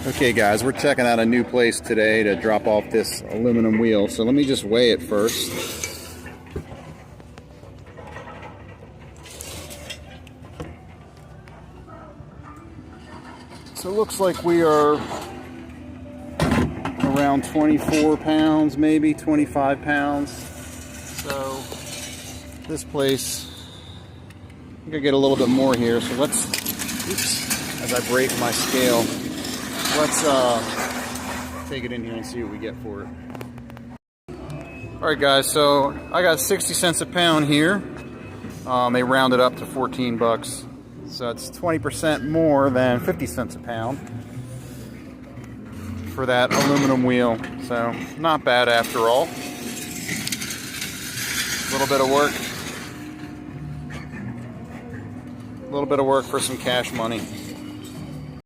Okay guys, we're checking out a new place today to drop off this aluminum wheel. So let me just weigh it first. So it looks like we are around 24 pounds, maybe 25 pounds. So this place, I'm gonna get a little bit more here. So let's, oops, as I break my scale, let's take it in here and see what we get for it. Alright guys, so I got 60 cents a pound here. They rounded up to 14 bucks. So it's 20% more than 50 cents a pound for that aluminum wheel. So not bad after all. A little bit of work. A little bit of work for some cash money.